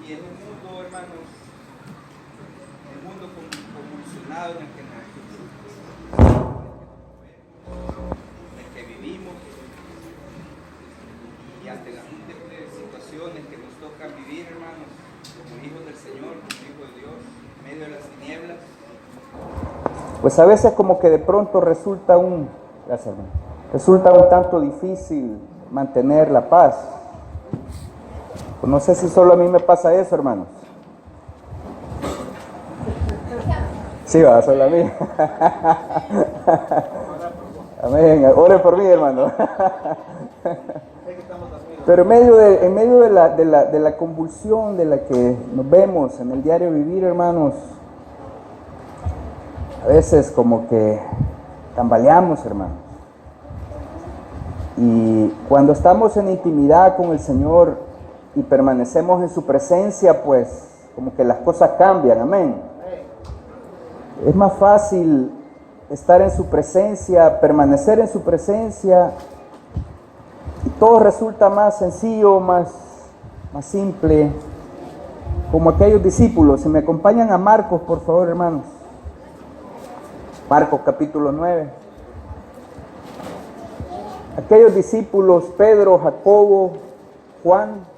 Y en un mundo, hermanos, el mundo convulsionado en el que vivimos, y ante las múltiples situaciones que nos tocan vivir, hermanos, como hijos del Señor, como hijos de Dios, en medio de las tinieblas, pues a veces como que de pronto resulta un tanto difícil mantener la paz. Pues no sé si solo a mí me pasa eso, hermanos. Sí, va, solo a mí. Amén. Oren por mí, hermano. Pero en medio de la convulsión de la que nos vemos en el diario vivir, hermanos, a veces como que tambaleamos, hermanos. Y cuando estamos en intimidad con el Señor y permanecemos en su presencia, pues como que las cosas cambian, amén. Es más fácil estar en su presencia, permanecer en su presencia, y todo resulta más sencillo, más simple, como aquellos discípulos. Si me acompañan a Marcos, por favor, hermanos. Marcos capítulo 9. Aquellos discípulos, Pedro, Jacobo, Juan,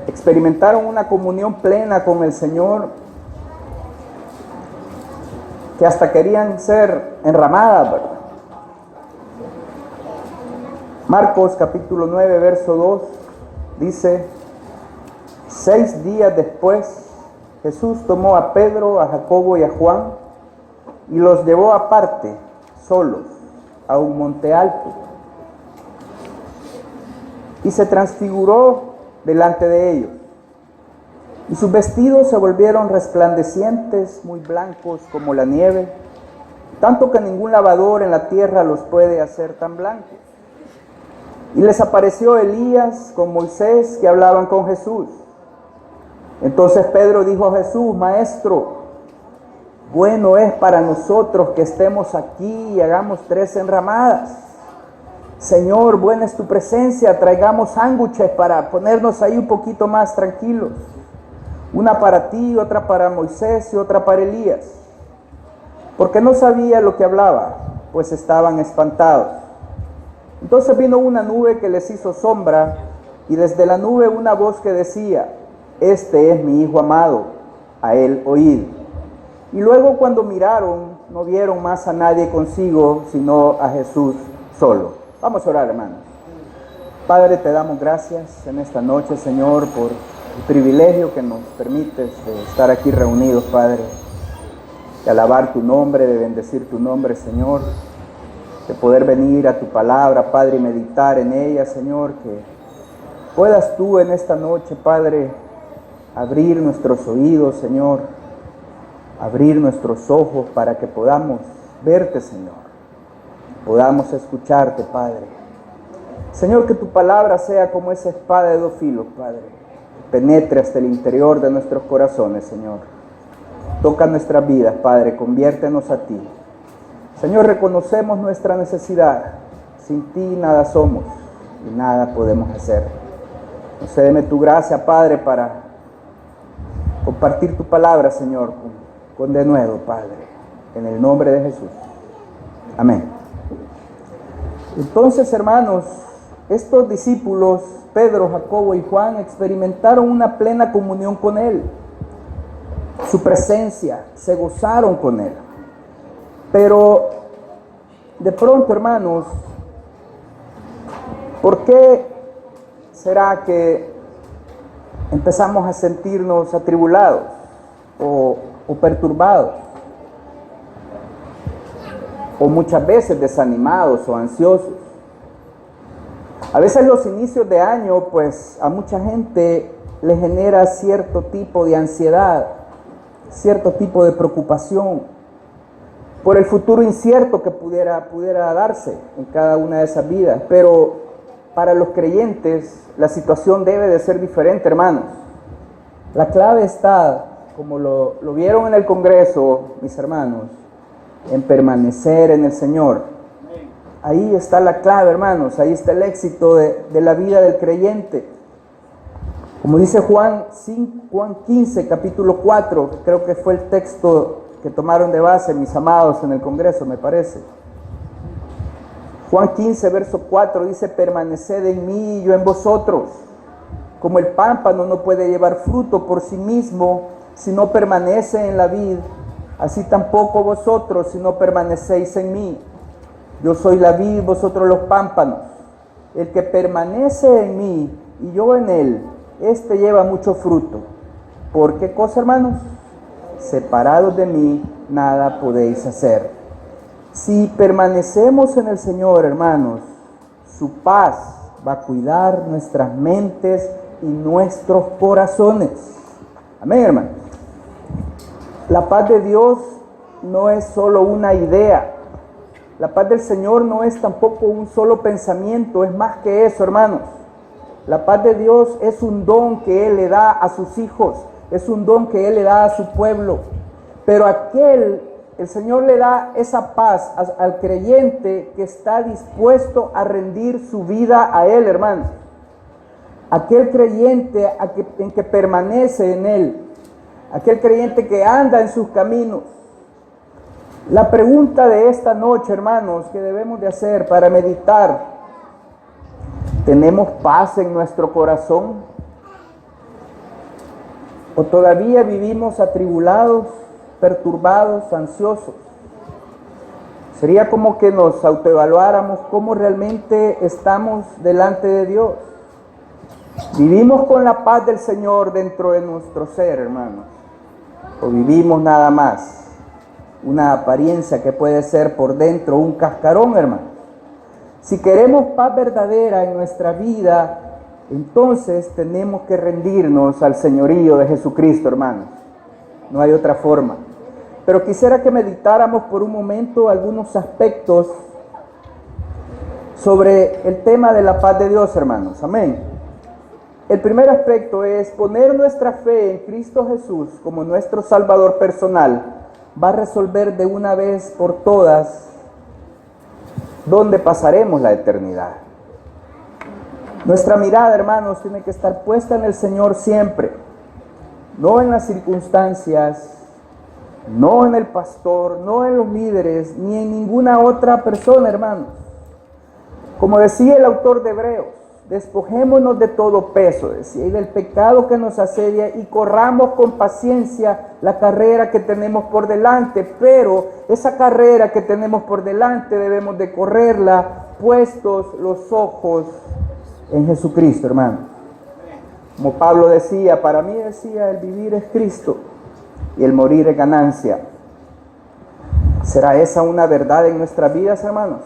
experimentaron una comunión plena con el Señor, que hasta querían ser enramadas, ¿verdad? Marcos capítulo 9, verso 2, dice: 6 días después, Jesús tomó a Pedro, a Jacobo y a Juan, y los llevó aparte, solos, a un monte alto, y se transfiguró delante de ellos, y sus vestidos se volvieron resplandecientes, muy blancos como la nieve, tanto que ningún lavador en la tierra los puede hacer tan blancos. Y les apareció Elías con Moisés, que hablaban con Jesús. Entonces Pedro dijo a Jesús: Maestro, bueno es para nosotros que estemos aquí y hagamos 3 enramadas. Señor, buena es tu presencia, traigamos sándwiches para ponernos ahí un poquito más tranquilos. Una para ti, otra para Moisés y otra para Elías. Porque no sabía lo que hablaba, pues estaban espantados. Entonces vino una nube que les hizo sombra, y desde la nube una voz que decía: Este es mi Hijo amado, a él oíd. Y luego cuando miraron, no vieron más a nadie consigo, sino a Jesús solo. Vamos a orar, hermanos. Padre, te damos gracias en esta noche, Señor, por el privilegio que nos permites de estar aquí reunidos, Padre, de alabar tu nombre, de bendecir tu nombre, Señor, de poder venir a tu palabra, Padre, y meditar en ella, Señor, que puedas tú en esta noche, Padre, abrir nuestros oídos, Señor, abrir nuestros ojos para que podamos verte, Señor, podamos escucharte, Padre. Señor, que tu palabra sea como esa espada de 2 filos, Padre, que penetre hasta el interior de nuestros corazones, Señor. Toca nuestras vidas, Padre, conviértenos a ti. Señor, reconocemos nuestra necesidad. Sin ti nada somos y nada podemos hacer. Concédeme tu gracia, Padre, para compartir tu palabra, Señor, con denuedo, Padre, en el nombre de Jesús. Amén. Entonces, hermanos, estos discípulos, Pedro, Jacobo y Juan, experimentaron una plena comunión con Él. Su presencia, se gozaron con Él. Pero de pronto, hermanos, ¿por qué será que empezamos a sentirnos atribulados o perturbados? O muchas veces desanimados o ansiosos. A veces los inicios de año, pues a mucha gente le genera cierto tipo de ansiedad, cierto tipo de preocupación por el futuro incierto que pudiera darse en cada una de esas vidas. Pero para los creyentes la situación debe de ser diferente, hermanos. La clave está, como lo vieron en el Congreso, mis hermanos, en permanecer en el Señor. Ahí está la clave, hermanos, ahí está el éxito de la vida del creyente. Como dice Juan 15, capítulo 4, que creo que fue el texto que tomaron de base mis amados en el Congreso, me parece. Juan 15, verso 4 dice: permaneced en mí y yo en vosotros. Como el pámpano no puede llevar fruto por sí mismo si no permanece en la vid, así tampoco vosotros si no permanecéis en mí. Yo soy la vid, vosotros los pámpanos. El que permanece en mí y yo en él, este lleva mucho fruto. ¿Por qué cosa, hermanos? Separados de mí, nada podéis hacer. Si permanecemos en el Señor, hermanos, su paz va a cuidar nuestras mentes y nuestros corazones. Amén, hermanos. La paz de Dios no es solo una idea. La paz del Señor no es tampoco un solo pensamiento, es más que eso, hermanos. La paz de Dios es un don que Él le da a sus hijos, es un don que Él le da a su pueblo. Pero el Señor le da esa paz al creyente que está dispuesto a rendir su vida a Él, hermanos. Aquel creyente en que permanece en Él, aquel creyente que anda en sus caminos. La pregunta de esta noche, hermanos, que debemos de hacer para meditar: ¿tenemos paz en nuestro corazón? ¿O todavía vivimos atribulados, perturbados, ansiosos? Sería como que nos autoevaluáramos cómo realmente estamos delante de Dios. ¿Vivimos con la paz del Señor dentro de nuestro ser, hermanos? ¿O vivimos nada más una apariencia que puede ser por dentro un cascarón, hermanos? Si queremos paz verdadera en nuestra vida, entonces tenemos que rendirnos al señorío de Jesucristo, hermanos. No hay otra forma. Pero quisiera que meditáramos por un momento algunos aspectos sobre el tema de la paz de Dios, hermanos. Amén. El primer aspecto es poner nuestra fe en Cristo Jesús como nuestro Salvador personal. Va a resolver de una vez por todas dónde pasaremos la eternidad. Nuestra mirada, hermanos, tiene que estar puesta en el Señor siempre, no en las circunstancias, no en el pastor, no en los líderes, ni en ninguna otra persona, hermanos. Como decía el autor de Hebreos: despojémonos de todo peso, decía, y del pecado que nos asedia, y corramos con paciencia la carrera que tenemos por delante. Pero esa carrera que tenemos por delante debemos de correrla puestos los ojos en Jesucristo, hermano. Como Pablo decía: para mí, decía, el vivir es Cristo y el morir es ganancia. ¿Será esa una verdad en nuestras vidas, hermanos?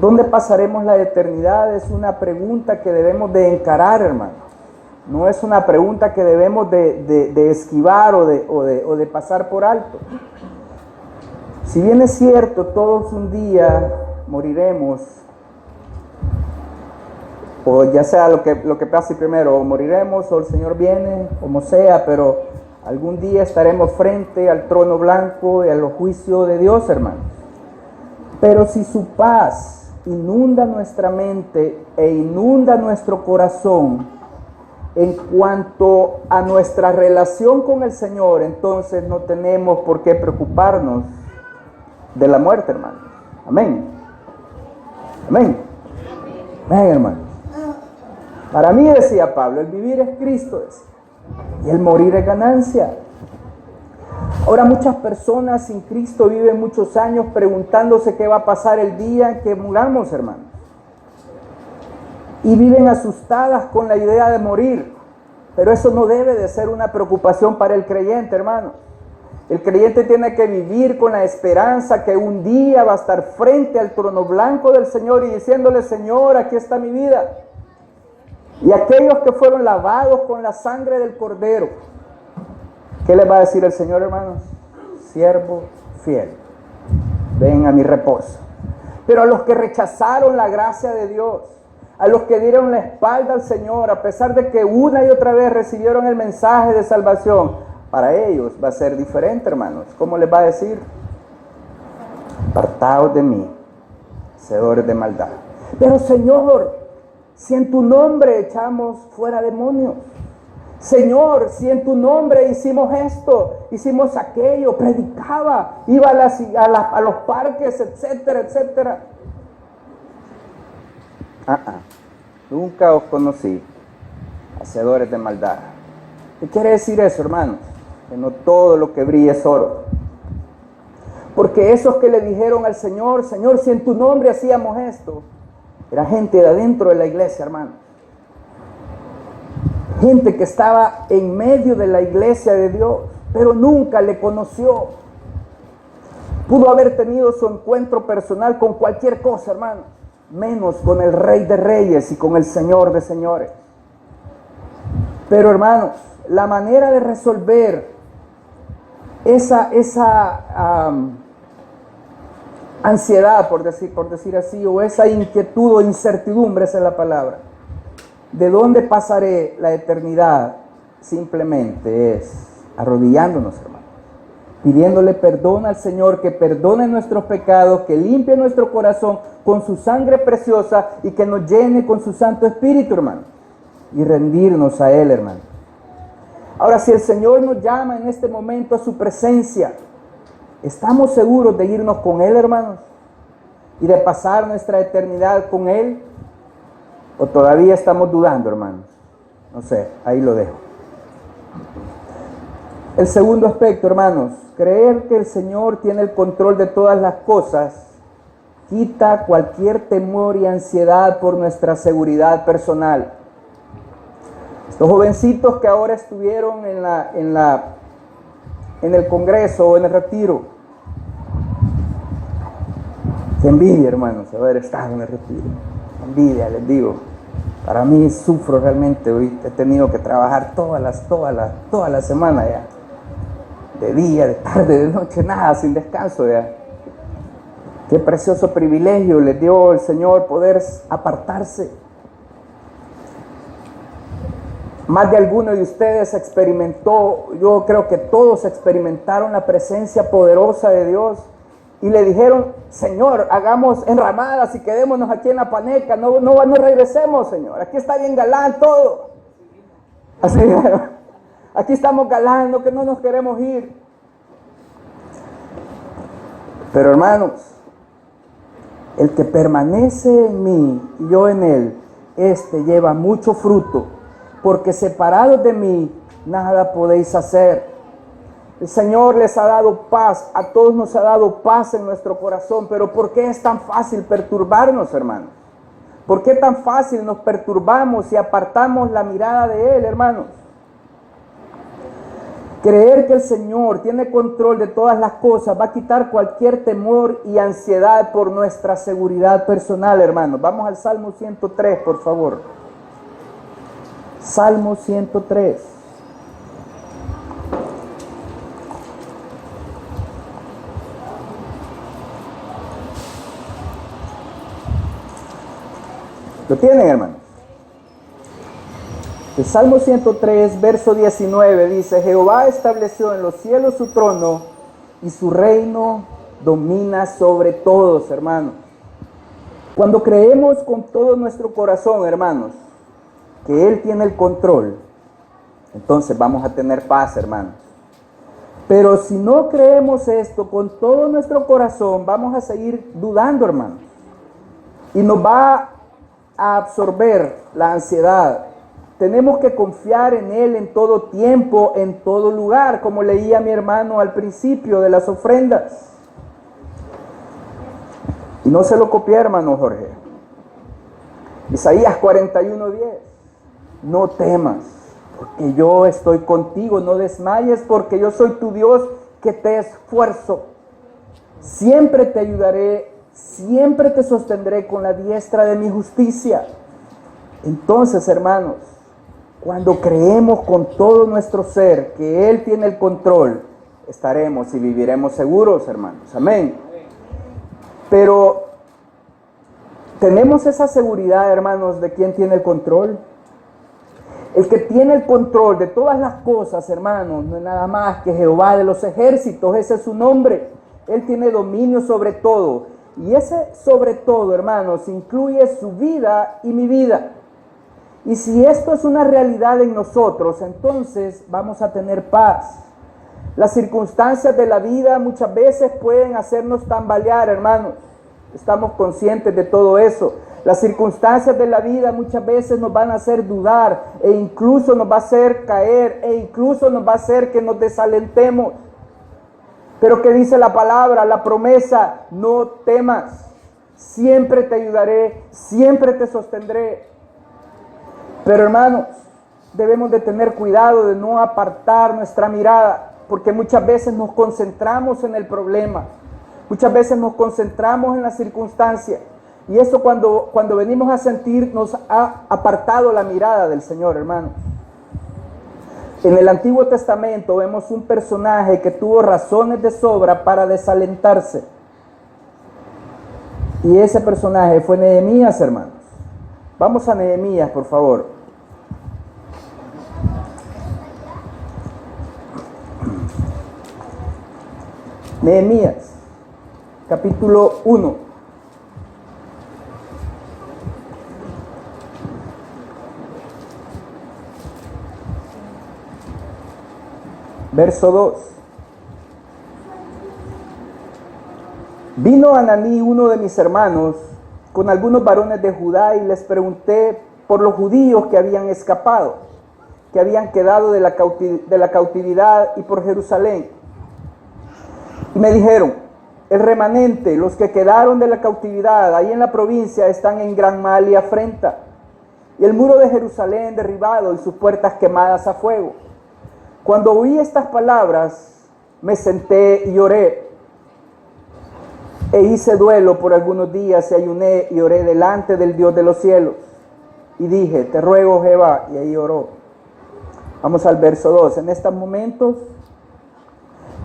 ¿Dónde pasaremos la eternidad? Es una pregunta que debemos de encarar, hermano. No es una pregunta que debemos de esquivar o de pasar por alto. Si bien es cierto, todos un día moriremos, o ya sea lo que pase primero, o moriremos o el Señor viene, como sea, pero algún día estaremos frente al trono blanco y a los juicios de Dios, hermanos. Pero si su paz inunda nuestra mente e inunda nuestro corazón en cuanto a nuestra relación con el Señor, entonces no tenemos por qué preocuparnos de la muerte, hermano. Amén. Amén. Amén, hermano. Para mí, decía Pablo, el vivir es Cristo, decía, y el morir es ganancia. Ahora, muchas personas sin Cristo viven muchos años preguntándose qué va a pasar el día en que muramos, hermanos. Y viven asustadas con la idea de morir. Pero eso no debe de ser una preocupación para el creyente, hermanos. El creyente tiene que vivir con la esperanza que un día va a estar frente al trono blanco del Señor y diciéndole: Señor, aquí está mi vida. Y aquellos que fueron lavados con la sangre del Cordero, ¿qué les va a decir el Señor, hermanos? Siervo fiel, ven a mi reposo. Pero a los que rechazaron la gracia de Dios, a los que dieron la espalda al Señor, a pesar de que una y otra vez recibieron el mensaje de salvación, para ellos va a ser diferente, hermanos. ¿Cómo les va a decir? Apartaos de mí, hacedores de maldad. Pero Señor, si en tu nombre echamos fuera demonios. Señor, si en tu nombre hicimos esto, hicimos aquello, predicaba, iba a los parques, etcétera, etcétera. Nunca os conocí, hacedores de maldad. ¿Qué quiere decir eso, hermanos? Que no todo lo que brilla es oro. Porque esos que le dijeron al Señor, Señor, si en tu nombre hacíamos esto, era gente de adentro de la iglesia, hermanos. Gente que estaba en medio de la iglesia de Dios, pero nunca le conoció. Pudo haber tenido su encuentro personal con cualquier cosa, hermanos, menos con el Rey de Reyes y con el Señor de Señores. Pero, hermanos, la manera de resolver esa ansiedad, por decir así, o esa inquietud o incertidumbre, esa es la palabra, ¿de dónde pasaré la eternidad? Simplemente es arrodillándonos, hermanos, pidiéndole perdón al Señor, que perdone nuestros pecados, que limpie nuestro corazón con su sangre preciosa y que nos llene con su Santo Espíritu, hermano, y rendirnos a Él, hermano. Ahora, si el Señor nos llama en este momento a su presencia, ¿estamos seguros de irnos con Él, hermanos? Y de pasar nuestra eternidad con Él. ¿O todavía estamos dudando, hermanos? No sé, ahí lo dejo. El segundo aspecto, hermanos, creer que el Señor tiene el control de todas las cosas quita cualquier temor y ansiedad por nuestra seguridad personal. Estos jovencitos que ahora estuvieron en el congreso o en el retiro. Qué envidia, hermanos, haber estado en el retiro. Envidia, les digo. Para mí sufro realmente. Hoy he tenido que trabajar toda la semana ya. De día, de tarde, de noche, nada, sin descanso ya. Qué precioso privilegio les dio el Señor poder apartarse. Más de alguno de ustedes experimentó, yo creo que todos experimentaron la presencia poderosa de Dios y le dijeron, Señor, hagamos enramadas y quedémonos aquí en la paneca, no regresemos, Señor, aquí está bien galán todo. Así, aquí estamos galando, que no nos queremos ir. Pero hermanos, el que permanece en mí y yo en él, este lleva mucho fruto. Porque separados de mí, nada podéis hacer. El Señor les ha dado paz, a todos nos ha dado paz en nuestro corazón, pero ¿por qué es tan fácil perturbarnos, hermanos? ¿Por qué tan fácil nos perturbamos y apartamos la mirada de Él, hermanos? Creer que el Señor tiene control de todas las cosas va a quitar cualquier temor y ansiedad por nuestra seguridad personal, hermanos. Vamos al Salmo 103, por favor. Salmo 103. ¿Lo tienen, hermanos? El Salmo 103, verso 19 dice, Jehová estableció en los cielos su trono y su reino domina sobre todos, hermanos. Cuando creemos con todo nuestro corazón, hermanos, que Él tiene el control, entonces vamos a tener paz, hermanos. Pero si no creemos esto con todo nuestro corazón, vamos a seguir dudando, hermanos. Y nos va a absorber la ansiedad. Tenemos que confiar en Él en todo tiempo, en todo lugar, como leía mi hermano al principio de las ofrendas. Y no se lo copié, hermano Jorge. Isaías 41:10. No temas, porque yo estoy contigo. No desmayes, porque yo soy tu Dios que te esfuerzo. Siempre te ayudaré, siempre te sostendré con la diestra de mi justicia. Entonces, hermanos, cuando creemos con todo nuestro ser que Él tiene el control, estaremos y viviremos seguros, hermanos. Amén. Pero, ¿tenemos esa seguridad, hermanos, de quién tiene el control? El que tiene el control de todas las cosas, hermanos, no es nada más que Jehová de los ejércitos. Ese es su nombre. Él tiene dominio sobre todo. Y ese sobre todo, hermanos, incluye su vida y mi vida. Y si esto es una realidad en nosotros, entonces vamos a tener paz. Las circunstancias de la vida muchas veces pueden hacernos tambalear, hermanos. Estamos conscientes de todo eso. Las circunstancias de la vida muchas veces nos van a hacer dudar e incluso nos va a hacer caer e incluso nos va a hacer que nos desalentemos. Pero ¿qué dice la palabra? La promesa: no temas, siempre te ayudaré, siempre te sostendré. Pero hermanos, debemos de tener cuidado de no apartar nuestra mirada, porque muchas veces nos concentramos en el problema, muchas veces nos concentramos en la circunstancia, y eso cuando venimos a sentir nos ha apartado la mirada del Señor, hermanos. En el Antiguo Testamento vemos un personaje que tuvo razones de sobra para desalentarse, y ese personaje fue Nehemías, hermanos. Vamos a Nehemías, por favor. Nehemías, capítulo 1. Verso 2. Vino Hananí, uno de mis hermanos, con algunos varones de Judá, y les pregunté por los judíos que habían escapado, que habían quedado de la cautividad, y por Jerusalén. Y me dijeron: el remanente, los que quedaron de la cautividad ahí en la provincia, están en gran mal y afrenta, y el muro de Jerusalén derribado y sus puertas quemadas a fuego. Cuando oí estas palabras, me senté y oré, e hice duelo por algunos días, y ayuné y oré delante del Dios de los cielos, y dije: te ruego, Jehová. Y ahí oró. Vamos al verso 2. En estos momentos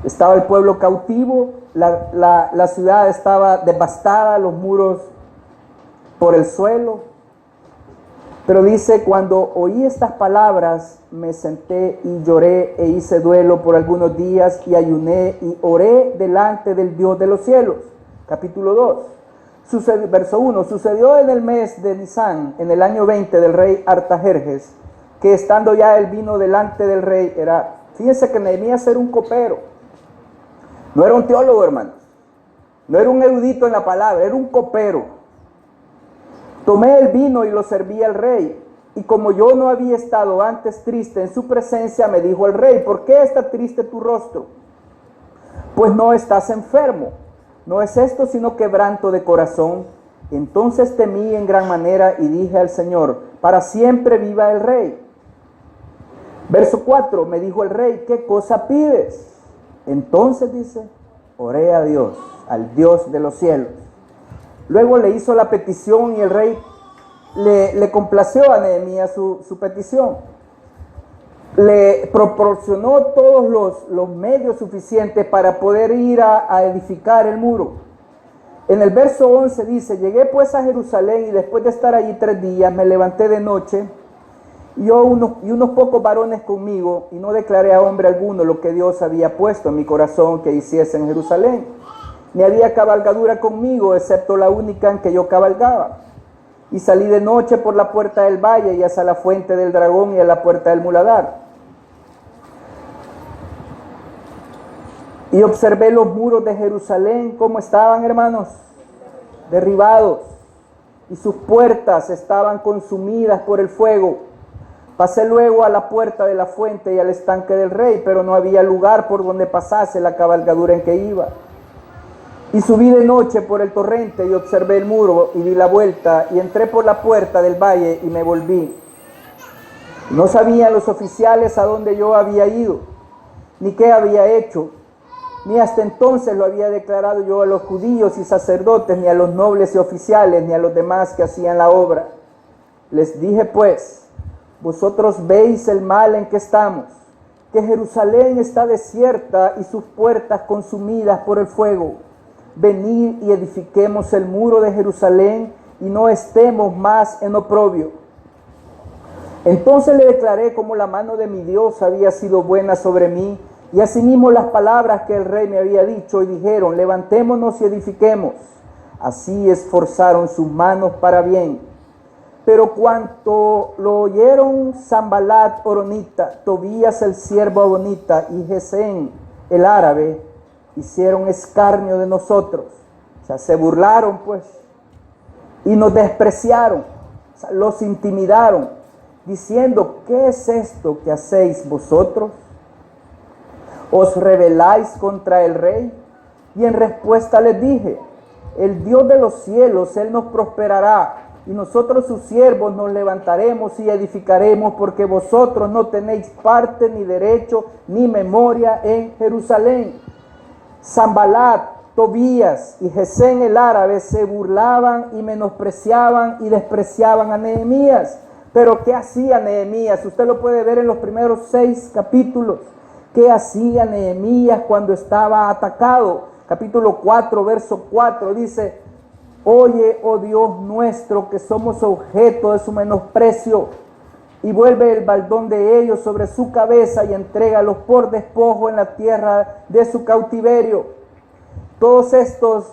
estaba el pueblo cautivo, la ciudad estaba devastada, los muros por el suelo. Pero dice: cuando oí estas palabras, me senté y lloré e hice duelo por algunos días, y ayuné y oré delante del Dios de los cielos. Capítulo 2. Verso 1. Sucedió en el mes de Nisán, en el año 20 del rey Artajerjes, que estando ya el vino delante del rey era... Fíjense que Nehemías era un copero. No era un teólogo, hermanos. No era un erudito en la palabra, era un copero. Tomé el vino y lo serví al rey. Y como yo no había estado antes triste en su presencia, me dijo el rey: ¿por qué está triste tu rostro? Pues no estás enfermo. No es esto sino quebranto de corazón. Entonces temí en gran manera y dije al Señor: para siempre viva el rey. Verso 4. Me dijo el rey: ¿qué cosa pides? Entonces dice: oré a Dios, al Dios de los cielos. Luego le hizo la petición, y el rey le complació a Nehemías su petición. Le proporcionó todos los medios suficientes para poder ir a edificar el muro. En el verso 11 dice: llegué pues a Jerusalén, y después de estar allí 3 días, me levanté de noche, y unos pocos varones conmigo, y no declaré a hombre alguno lo que Dios había puesto en mi corazón que hiciese en Jerusalén. Ni había cabalgadura conmigo, excepto la única en que yo cabalgaba. Y salí de noche por la puerta del valle, y hasta la fuente del dragón, y a la puerta del muladar. Y observé los muros de Jerusalén, cómo estaban, hermanos, derribados, y sus puertas estaban consumidas por el fuego. Pasé luego a la puerta de la fuente y al estanque del rey, pero no había lugar por donde pasase la cabalgadura en que iba. Y subí de noche por el torrente, y observé el muro, y di la vuelta, y entré por la puerta del valle, y me volví. No sabían los oficiales a dónde yo había ido, ni qué había hecho, ni hasta entonces lo había declarado yo a los judíos y sacerdotes, ni a los nobles y oficiales, ni a los demás que hacían la obra. Les dije pues: vosotros veis el mal en que estamos, que Jerusalén está desierta y sus puertas consumidas por el fuego. Venid y edifiquemos el muro de Jerusalén, y no estemos más en oprobio. Entonces le declaré cómo la mano de mi Dios había sido buena sobre mí, y asimismo las palabras que el rey me había dicho, y dijeron: levantémonos y edifiquemos. Así esforzaron sus manos para bien. Pero cuando lo oyeron Sanballat horonita, Tobías el siervo ammonita y Gesem el árabe, hicieron escarnio de nosotros. O sea, se burlaron pues y nos despreciaron, o sea, los intimidaron, diciendo: ¿qué es esto que hacéis vosotros? ¿Os rebeláis contra el rey? Y en respuesta les dije: el Dios de los cielos, Él nos prosperará, y nosotros sus siervos nos levantaremos y edificaremos, porque vosotros no tenéis parte, ni derecho, ni memoria en Jerusalén. Sanballat, Tobías y Gesem el árabe se burlaban y menospreciaban y despreciaban a Nehemías. Pero ¿qué hacía Nehemías? Usted lo puede ver en los primeros 6 capítulos. ¿Qué hacía Nehemías cuando estaba atacado? Capítulo 4, verso 4 dice: oye, oh Dios nuestro, que somos objeto de su menosprecio, y vuelve el baldón de ellos sobre su cabeza y entrégalos por despojo en la tierra de su cautiverio. Todos estos,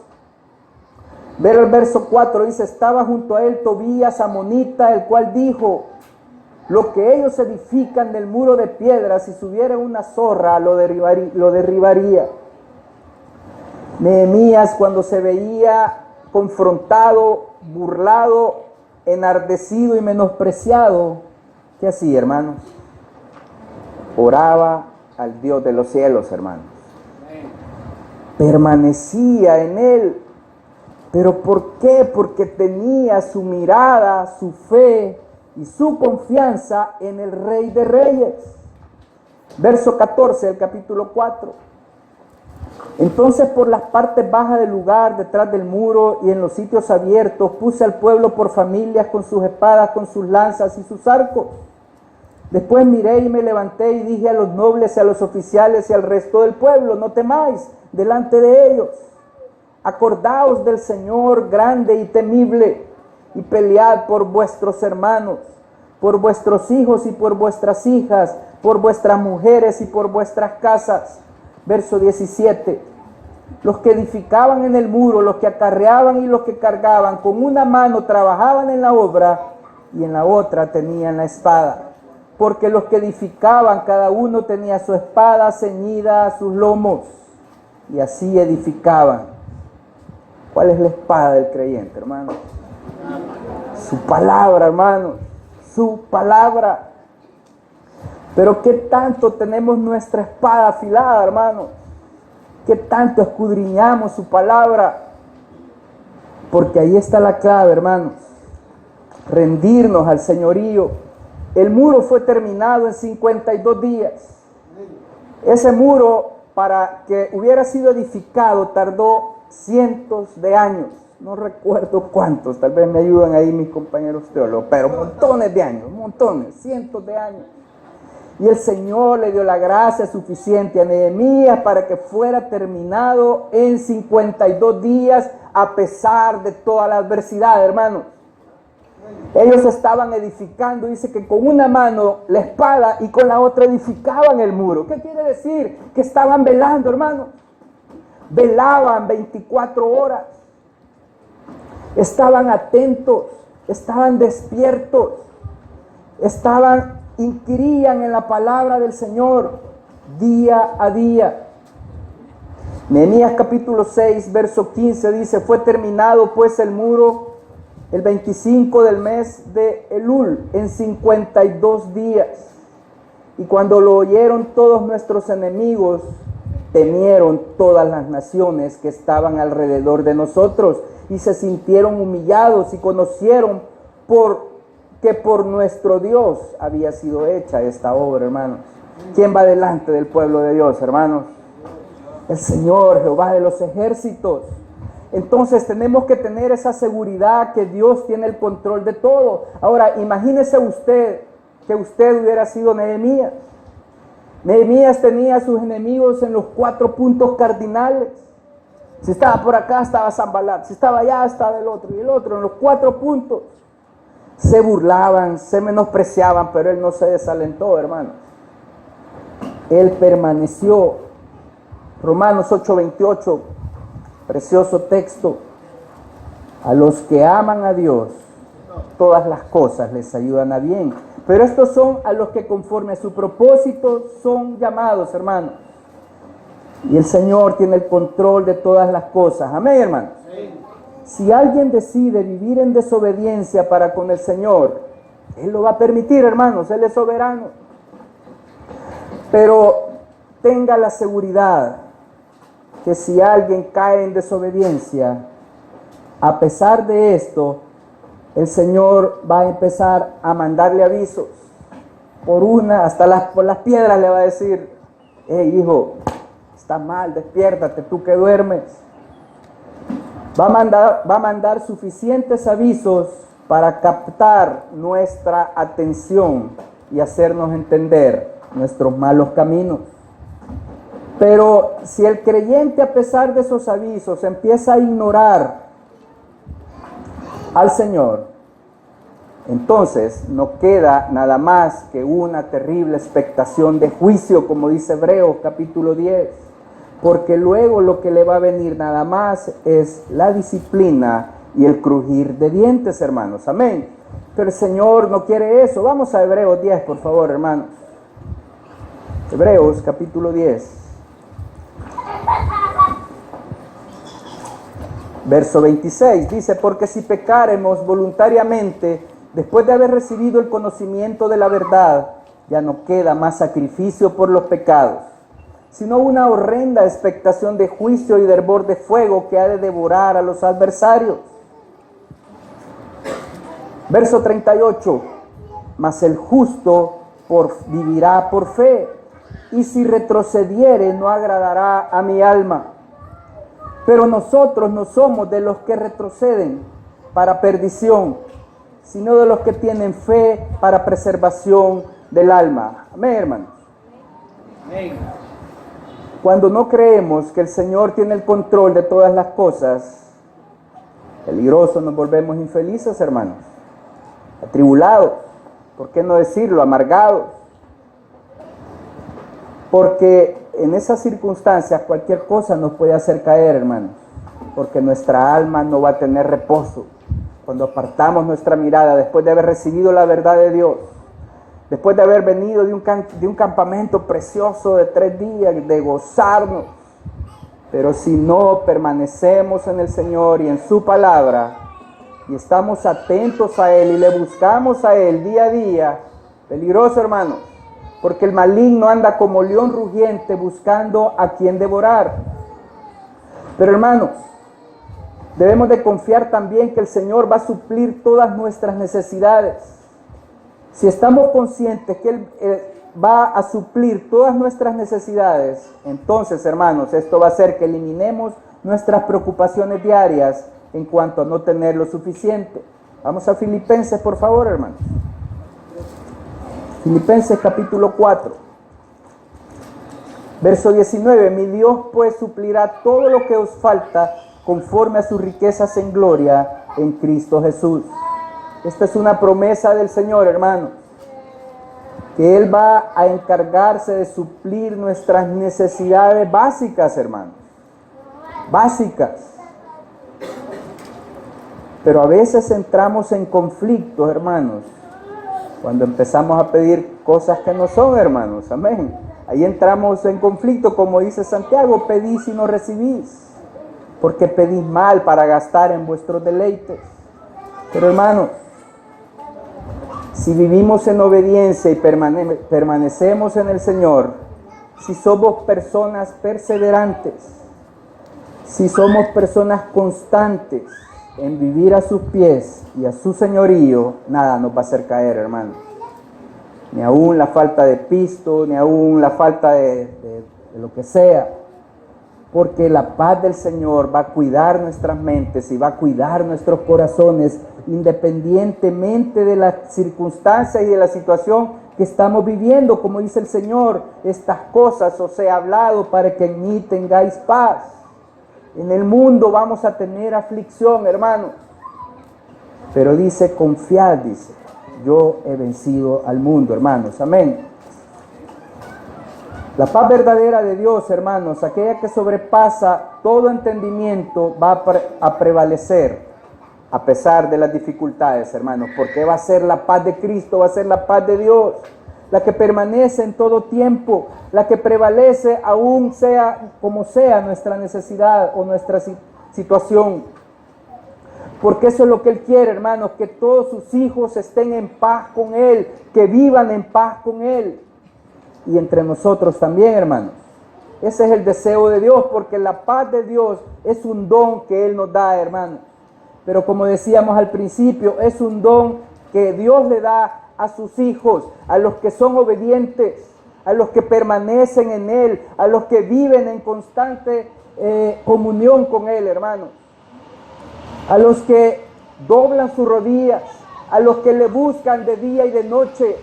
ver el verso 4, dice: estaba junto a él Tobías ammonita, el cual dijo: lo que ellos edifican del muro de piedra, si subiera una zorra, lo derribaría. Nehemías, cuando se veía confrontado, burlado, enardecido y menospreciado, ¿qué hacía, hermanos? Oraba al Dios de los cielos, hermanos. Permanecía en Él. ¿Pero por qué? Porque tenía su mirada, su fe y su confianza en el Rey de Reyes. Verso 14 del capítulo 4. Entonces por las partes bajas del lugar, detrás del muro y en los sitios abiertos, puse al pueblo por familias con sus espadas, con sus lanzas y sus arcos. Después miré y me levanté y dije a los nobles y a los oficiales y al resto del pueblo: no temáis delante de ellos. Acordaos del Señor grande y temible, y pelead por vuestros hermanos, por vuestros hijos y por vuestras hijas, por vuestras mujeres y por vuestras casas. Verso 17. Los que edificaban en el muro, los que acarreaban y los que cargaban, con una mano trabajaban en la obra y en la otra tenían la espada. Porque los que edificaban, cada uno tenía su espada ceñida a sus lomos, y así edificaban. ¿Cuál es la espada del creyente, hermano? Su palabra, hermano, su palabra. Pero ¿qué tanto tenemos nuestra espada afilada, hermano? ¿Qué tanto escudriñamos su palabra? Porque ahí está la clave, hermanos. Rendirnos al señorío. El muro fue terminado en 52 días. Ese muro, para que hubiera sido edificado, tardó cientos de años. No recuerdo cuántos, tal vez me ayudan ahí mis compañeros teólogos, pero montones de años, montones, cientos de años. Y el Señor le dio la gracia suficiente a Nehemías para que fuera terminado en 52 días, a pesar de toda la adversidad, hermanos. Ellos estaban edificando, dice que con una mano la espada y con la otra edificaban el muro. ¿Qué quiere decir? Que estaban velando, hermanos. Velaban 24 horas. Estaban atentos, estaban despiertos, inquirían en la palabra del Señor día a día. Nehemías capítulo 6, verso 15 dice: fue terminado pues el muro el 25 del mes de Elul, en 52 días. Y cuando lo oyeron todos nuestros enemigos, temieron todas las naciones que estaban alrededor de nosotros, y se sintieron humillados y conocieron que por nuestro Dios había sido hecha esta obra, hermanos. ¿Quién va delante del pueblo de Dios, hermanos? El Señor, Jehová de los ejércitos. Entonces tenemos que tener esa seguridad que Dios tiene el control de todo. Ahora, imagínese usted que usted hubiera sido Nehemías. Nehemías tenía a sus enemigos en los 4 puntos cardinales. Si estaba por acá, estaba Sanballat. Si estaba allá, estaba el otro. Y el otro, en los 4 puntos. Se burlaban, se menospreciaban, pero él no se desalentó, hermanos. Él permaneció. Romanos 8:28, precioso texto. A los que aman a Dios, todas las cosas les ayudan a bien. Pero estos son a los que conforme a su propósito son llamados, hermanos. Y el Señor tiene el control de todas las cosas. Amén, hermanos. Si alguien decide vivir en desobediencia para con el Señor, Él lo va a permitir, hermanos. Él es soberano. Pero tenga la seguridad que si alguien cae en desobediencia, a pesar de esto, el Señor va a empezar a mandarle avisos. Por las piedras le va a decir: hey, hijo, está mal, despiértate, tú que duermes. Va a mandar suficientes avisos para captar nuestra atención y hacernos entender nuestros malos caminos. Pero si el creyente, a pesar de esos avisos, empieza a ignorar al Señor, entonces no queda nada más que una terrible expectación de juicio, como dice Hebreos capítulo 10, porque luego lo que le va a venir nada más es la disciplina y el crujir de dientes, hermanos. Amén. Pero el Señor no quiere eso. Vamos a Hebreos 10, por favor, hermanos. Hebreos capítulo 10. Verso 26 dice: porque si pecaremos voluntariamente después de haber recibido el conocimiento de la verdad, ya no queda más sacrificio por los pecados, sino una horrenda expectación de juicio y de hervor de fuego que ha de devorar a los adversarios. Verso 38: mas el justo vivirá por fe, y si retrocediere no agradará a mi alma. Pero nosotros no somos de los que retroceden para perdición, sino de los que tienen fe para preservación del alma. Amén, hermanos. Amén. Cuando no creemos que el Señor tiene el control de todas las cosas, peligroso, nos volvemos infelices, hermanos, atribulados, ¿por qué no decirlo? Amargados. Porque en esas circunstancias cualquier cosa nos puede hacer caer, hermanos, porque nuestra alma no va a tener reposo. Cuando apartamos nuestra mirada después de haber recibido la verdad de Dios, después de haber venido de un campamento precioso de 3 días, de gozarnos, pero si no permanecemos en el Señor y en su palabra, y estamos atentos a Él y le buscamos a Él día a día, peligroso, hermanos, porque el maligno anda como león rugiente buscando a quien devorar. Pero, hermanos, debemos de confiar también que el Señor va a suplir todas nuestras necesidades. Si estamos conscientes que Él va a suplir todas nuestras necesidades, entonces, hermanos, esto va a hacer que eliminemos nuestras preocupaciones diarias en cuanto a no tener lo suficiente. Vamos a Filipenses, por favor, hermanos. Filipenses capítulo 4, verso 19. Mi Dios pues suplirá todo lo que os falta conforme a sus riquezas en gloria en Cristo Jesús. Esta es una promesa del Señor, hermanos, que Él va a encargarse de suplir nuestras necesidades básicas, hermanos, básicas. Pero a veces entramos en conflictos, hermanos, cuando empezamos a pedir cosas que no son, hermanos. Amén. Ahí entramos en conflicto, como dice Santiago: pedís y no recibís, porque pedís mal para gastar en vuestros deleites. Pero, hermanos, si vivimos en obediencia y permanecemos en el Señor, si somos personas perseverantes, si somos personas constantes en vivir a sus pies y a su señorío, nada nos va a hacer caer, hermanos. Ni aún la falta de pisto, ni aún la falta de lo que sea. Porque la paz del Señor va a cuidar nuestras mentes y va a cuidar nuestros corazones, independientemente de las circunstancias y de la situación que estamos viviendo. Como dice el Señor: estas cosas os he hablado para que en mí tengáis paz. En el mundo vamos a tener aflicción, hermanos. Pero dice: confiad, dice, yo he vencido al mundo, hermanos. Amén. La paz verdadera de Dios, hermanos, aquella que sobrepasa todo entendimiento, va a prevalecer a pesar de las dificultades, hermanos, porque va a ser la paz de Cristo, va a ser la paz de Dios, la que permanece en todo tiempo, la que prevalece aún sea como sea nuestra necesidad o nuestra situación. Porque eso es lo que Él quiere, hermanos, que todos sus hijos estén en paz con Él, que vivan en paz con Él. Y entre nosotros también, hermanos. Ese es el deseo de Dios, porque la paz de Dios es un don que Él nos da, hermanos. Pero como decíamos al principio, es un don que Dios le da a sus hijos, a los que son obedientes, a los que permanecen en Él, a los que viven en constante comunión con Él, hermanos. A los que doblan sus rodillas, a los que le buscan de día y de noche,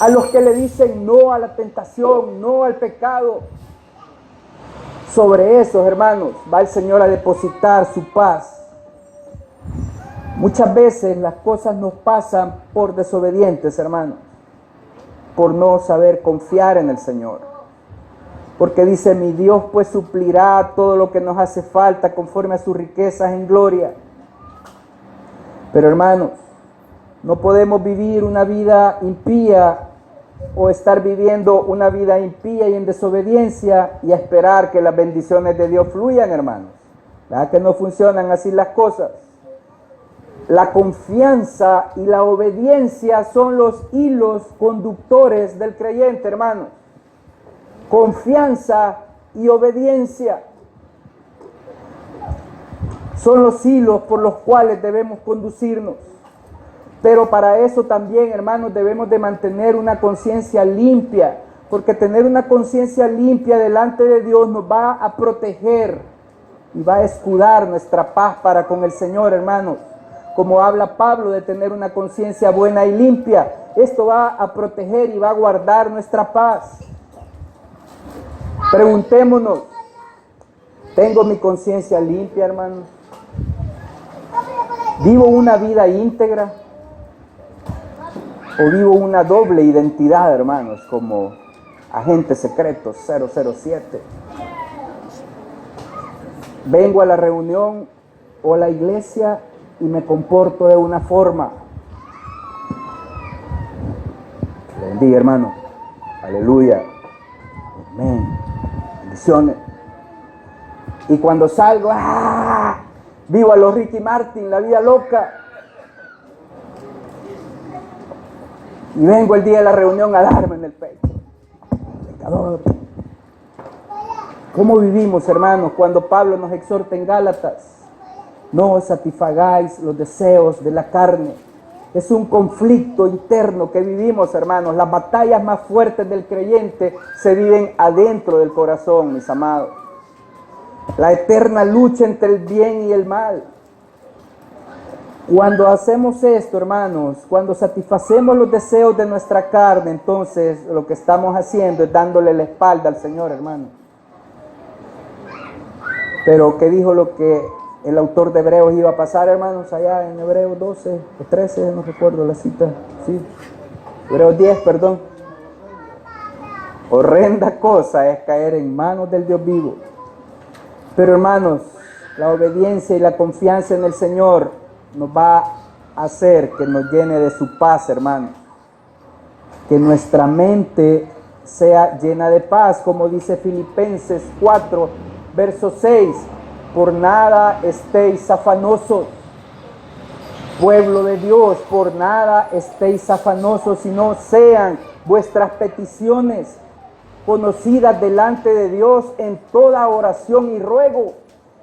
a los que le dicen no a la tentación, no al pecado. Sobre esos, hermanos, va el Señor a depositar su paz. Muchas veces las cosas nos pasan por desobedientes, hermanos, por no saber confiar en el Señor. Porque dice, mi Dios pues suplirá todo lo que nos hace falta conforme a sus riquezas en gloria. Pero hermanos, no podemos vivir una vida impía o estar viviendo una vida impía y en desobediencia y esperar que las bendiciones de Dios fluyan, hermanos. ¿Verdad que no funcionan así las cosas? La confianza y la obediencia son los hilos conductores del creyente, hermanos. Confianza y obediencia son los hilos por los cuales debemos conducirnos. Pero para eso también, hermanos, debemos de mantener una conciencia limpia, porque tener una conciencia limpia delante de Dios nos va a proteger y va a escudar nuestra paz para con el Señor, hermanos. Como habla Pablo de tener una conciencia buena y limpia, esto va a proteger y va a guardar nuestra paz. Preguntémonos, ¿tengo mi conciencia limpia, hermanos? ¿Vivo una vida íntegra? ¿O vivo una doble identidad, hermanos, como agente secreto 007? Vengo a la reunión o a la iglesia y me comporto de una forma. Le bendiga, hermano. Aleluya. Amén. Bendiciones. Y cuando salgo, vivo a los Ricky Martin, la vida loca. Y vengo el día de la reunión a darme en el pecho. Pecador. ¿Cómo vivimos, hermanos, cuando Pablo nos exhorta en Gálatas? No satisfagáis los deseos de la carne. Es un conflicto interno que vivimos, hermanos. Las batallas más fuertes del creyente se viven adentro del corazón, mis amados. La eterna lucha entre el bien y el mal. Cuando hacemos esto, hermanos, cuando satisfacemos los deseos de nuestra carne, entonces lo que estamos haciendo es dándole la espalda al Señor, hermano. Pero ¿qué dijo lo que el autor de Hebreos iba a pasar, hermanos, allá en Hebreos 12 o 13, no recuerdo la cita, sí, Hebreos 10, perdón? Horrenda cosa es caer en manos del Dios vivo. Pero, hermanos, la obediencia y la confianza en el Señor nos va a hacer que nos llene de su paz, hermanos. Que nuestra mente sea llena de paz, como dice Filipenses 4, verso 6. Por nada estéis afanosos, pueblo de Dios, por nada estéis afanosos, sino sean vuestras peticiones conocidas delante de Dios en toda oración y ruego.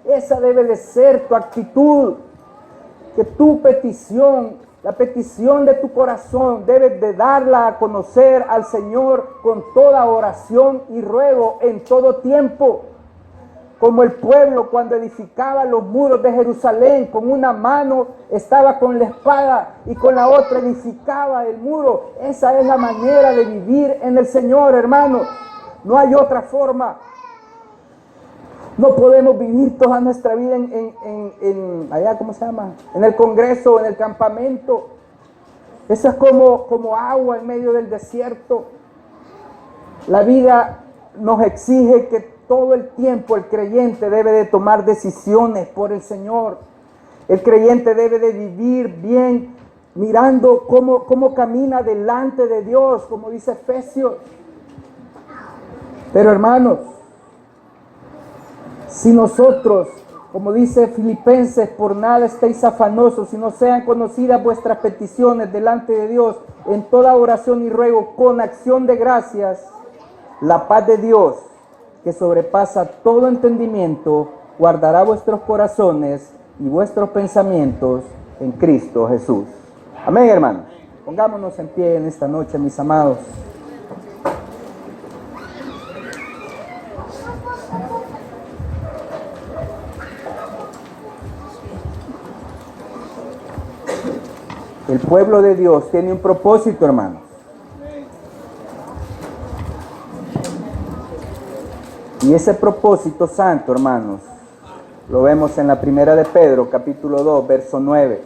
Esa debe de ser tu actitud, que tu petición, la petición de tu corazón, debes de darla a conocer al Señor con toda oración y ruego en todo tiempo. Como el pueblo cuando edificaba los muros de Jerusalén, con una mano estaba con la espada y con la otra edificaba el muro. Esa es la manera de vivir en el Señor, hermanos. No hay otra forma. No podemos vivir toda nuestra vida allá, ¿cómo se llama? En el Congreso, en el campamento. Eso es como agua en medio del desierto. La vida nos exige que todo el tiempo el creyente debe de tomar decisiones por el Señor. El creyente debe de vivir bien, mirando cómo camina delante de Dios, como dice Efesios. Pero hermanos, si nosotros, como dice Filipenses, por nada estéis afanosos, si no sean conocidas vuestras peticiones delante de Dios, en toda oración y ruego, con acción de gracias, la paz de Dios, que sobrepasa todo entendimiento, guardará vuestros corazones y vuestros pensamientos en Cristo Jesús. Amén, hermanos. Pongámonos en pie en esta noche, mis amados. El pueblo de Dios tiene un propósito, hermanos. Y ese propósito santo, hermanos, lo vemos en la primera de Pedro, capítulo 2, verso 9.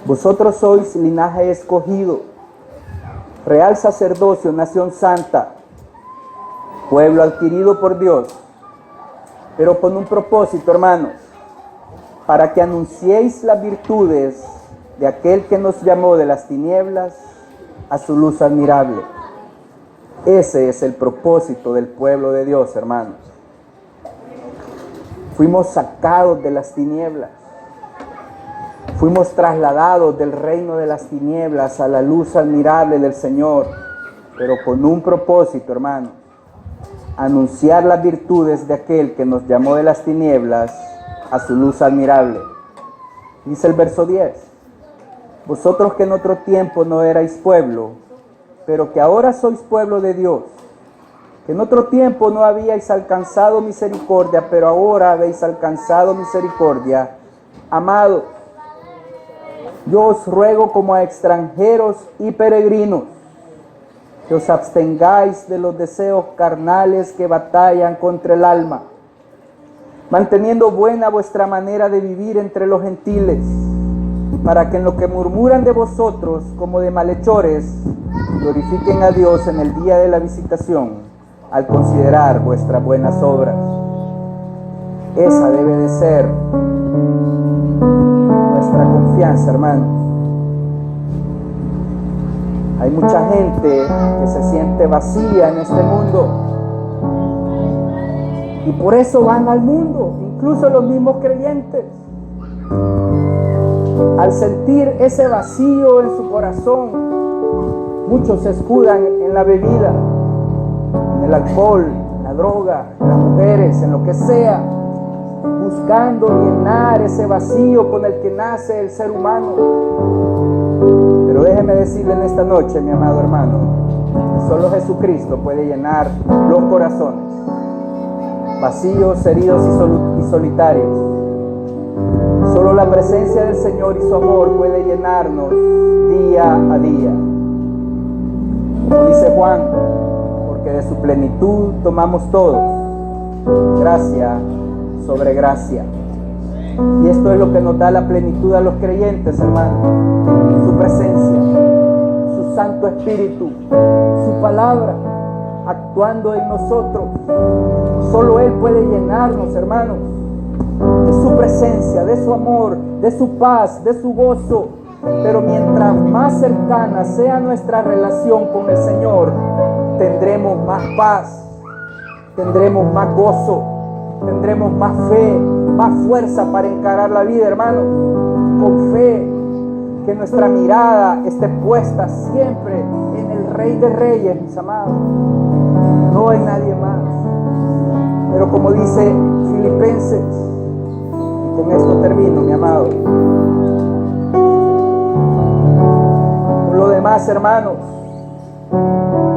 Vosotros sois linaje escogido, real sacerdocio, nación santa, pueblo adquirido por Dios, pero con un propósito, hermanos, para que anunciéis las virtudes de aquel que nos llamó de las tinieblas a su luz admirable. Ese es el propósito del pueblo de Dios, hermanos. Fuimos sacados de las tinieblas. Fuimos trasladados del reino de las tinieblas a la luz admirable del Señor, pero con un propósito, hermanos: anunciar las virtudes de aquel que nos llamó de las tinieblas a su luz admirable. Dice el verso 10: vosotros que en otro tiempo no erais pueblo, pero que ahora sois pueblo de Dios, que en otro tiempo no habíais alcanzado misericordia, pero ahora habéis alcanzado misericordia. Amados, yo os ruego como a extranjeros y peregrinos, que os abstengáis de los deseos carnales que batallan contra el alma, manteniendo buena vuestra manera de vivir entre los gentiles, para que en lo que murmuran de vosotros como de malhechores, glorifiquen a Dios en el día de la visitación, al considerar vuestras buenas obras. Esa debe de ser nuestra confianza, hermanos. Hay mucha gente que se siente vacía en este mundo, y por eso van al mundo, incluso los mismos creyentes. Al sentir ese vacío en su corazón, muchos se escudan en la bebida, en el alcohol, en la droga, en las mujeres, en lo que sea, buscando llenar ese vacío con el que nace el ser humano. Pero déjeme decirle en esta noche, mi amado hermano, que solo Jesucristo puede llenar los corazones vacíos, heridos y solitarios. Solo la presencia del Señor y su amor puede llenarnos día a día. Como dice Juan, porque de su plenitud tomamos todos, gracia sobre gracia. Y esto es lo que nos da la plenitud a los creyentes, hermanos: su presencia, su Santo Espíritu, su palabra actuando en nosotros. Solo Él puede llenarnos, hermanos, de su presencia, de su amor, de su paz, de su gozo. Pero mientras más cercana sea nuestra relación con el Señor, tendremos más paz, tendremos más gozo, tendremos más fe, más fuerza para encarar la vida, hermanos, con fe. Que nuestra mirada esté puesta siempre en el Rey de Reyes, mis amados, no en nadie más. Pero como dice Filipenses, y con esto termino, mi amado, por lo demás, hermanos,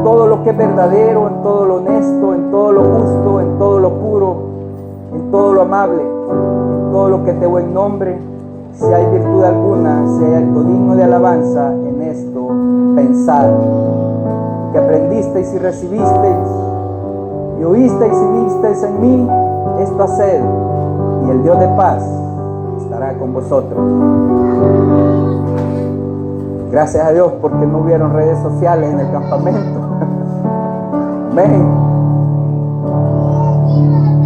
todo lo que es verdadero, en todo lo honesto, en todo lo justo, en todo lo puro, en todo lo amable, en todo lo que te buen nombre, si hay virtud alguna, si hay algo digno de alabanza, en esto pensad. Que aprendisteis y recibisteis y oísteis y visteis en mí, esto haced, y el Dios de paz estará con vosotros. Gracias a Dios porque no hubieron redes sociales en el campamento. Amén.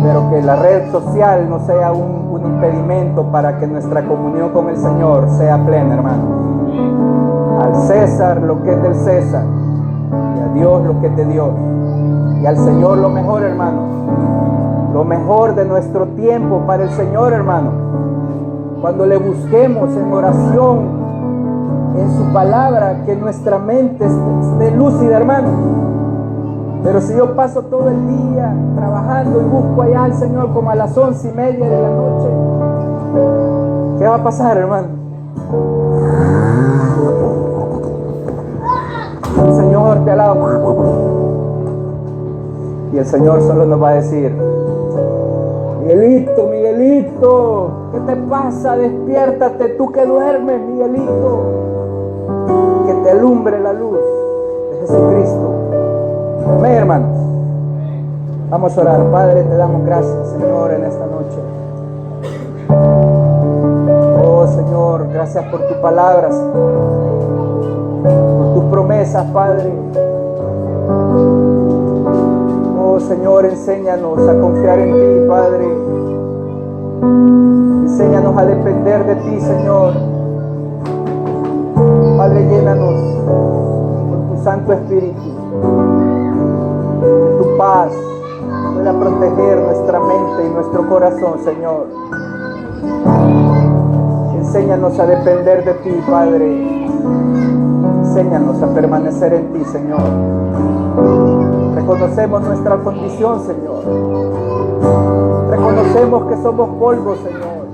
Pero que la red social no sea un impedimento para que nuestra comunión con el Señor sea plena, hermano. Al César lo que es del César, y a Dios lo que es de Dios, y al Señor lo mejor, hermano. Lo mejor de nuestro tiempo para el Señor, hermano. Cuando le busquemos en oración, en su palabra, que nuestra mente esté lúcida, hermano. Pero si yo paso todo el día trabajando y busco allá al Señor como a las 11:30 de la noche, ¿qué va a pasar, hermano? Señor, te alabo. Y el Señor solo nos va a decir: Miguelito, Miguelito, ¿qué te pasa? Despiértate, tú que duermes, Miguelito. Que te alumbre la luz de Jesucristo. Amén, hermanos. Vamos a orar. Padre, te damos gracias, Señor, en esta noche. Oh, Señor, gracias por tu palabra, Señor. Por tus promesas, Padre. Oh, Señor, enséñanos a confiar en ti, Padre. Enséñanos a depender de ti, Señor. Padre, llénanos con tu Santo Espíritu. Que tu paz pueda proteger nuestra mente y nuestro corazón, Señor. Enséñanos a depender de ti, Padre. Enséñanos a permanecer en ti, Señor. Reconocemos nuestra condición, Señor. Reconocemos que somos polvo, Señor.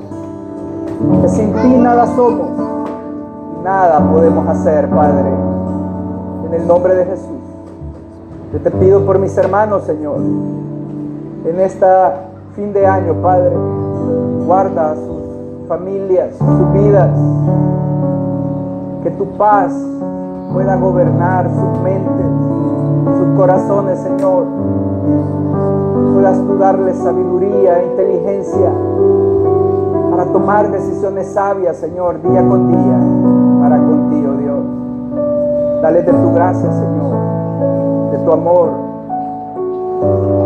Que sin ti nada somos y nada podemos hacer, Padre. En el nombre de Jesús. Yo te pido por mis hermanos, Señor. En esta fin de año, Padre, guarda a sus familias, sus vidas. Que tu paz pueda gobernar sus mentes, sus corazones, Señor. Puedas tú darles sabiduría e inteligencia para tomar decisiones sabias, Señor, día con día, para contigo, Dios. Dale de tu gracia, Señor, de tu amor.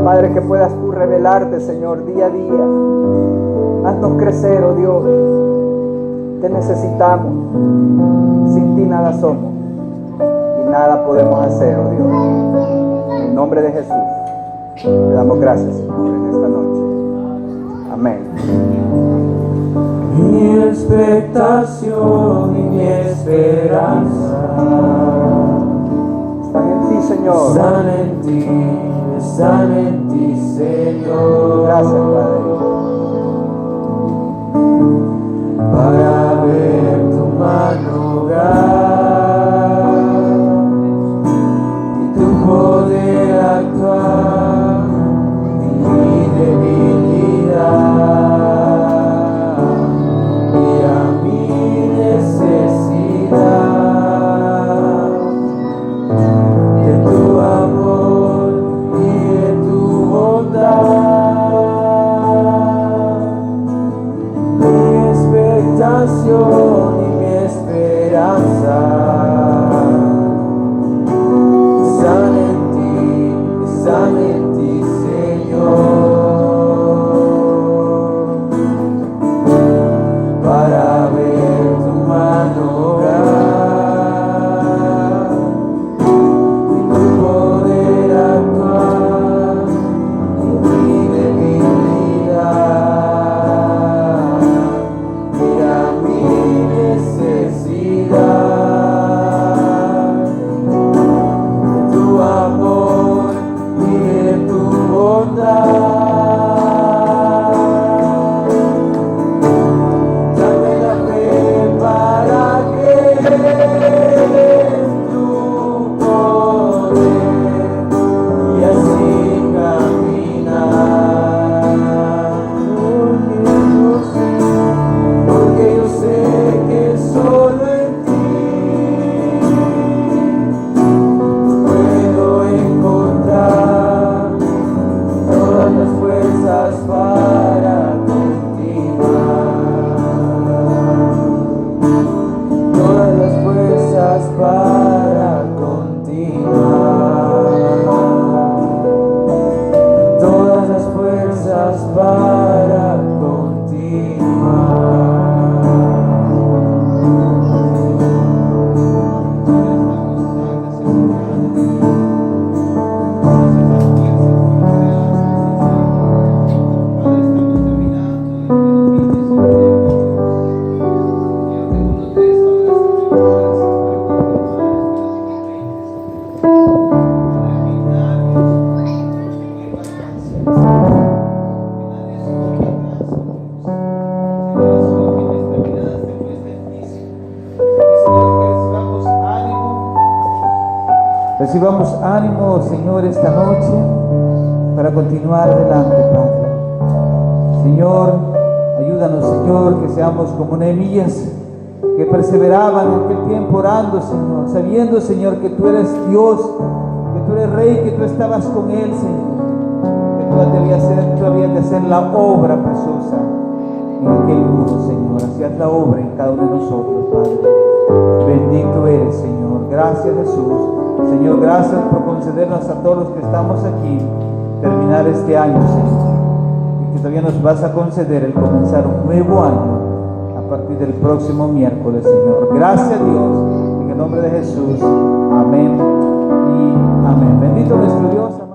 Padre, que puedas tú revelarte, Señor, día a día. Haznos crecer, oh Dios. Te necesitamos. Sin ti nada somos y nada podemos hacer, oh Dios. En el nombre de Jesús te damos gracias, Señor, en esta noche. Amén. Mi expectación y mi esperanza están en ti, Señor. Están en ti, Señor. Gracias, Padre. Para ver tu mano obrar y tu poder actuar en mi debilidad y a mi necesidad de tu amor y de tu bondad. Y mi esperanza están en ti, Señor, para ver tu mano obrar y tu poder actuar en mi debilidad. Puedo recibamos ánimo, Señor, esta noche para continuar adelante, Padre. Señor, ayúdanos, Señor, que seamos como Nehemías, que perseveraban en aquel tiempo orando, Señor, sabiendo, Señor, que tú eres Dios, que tú eres Rey, que tú estabas con Él, Señor, que tú habías de hacer la obra preciosa en aquel muro, Señor. Hacías la obra en cada uno de nosotros, Padre. Bendito eres, Señor. Gracias, Jesús. Señor, gracias por concedernos a todos los que estamos aquí terminar este año, Señor, y que todavía nos vas a conceder el comenzar un nuevo año a partir del próximo miércoles, Señor. Gracias, Dios, en el nombre de Jesús. Amén y amén. Bendito nuestro Dios.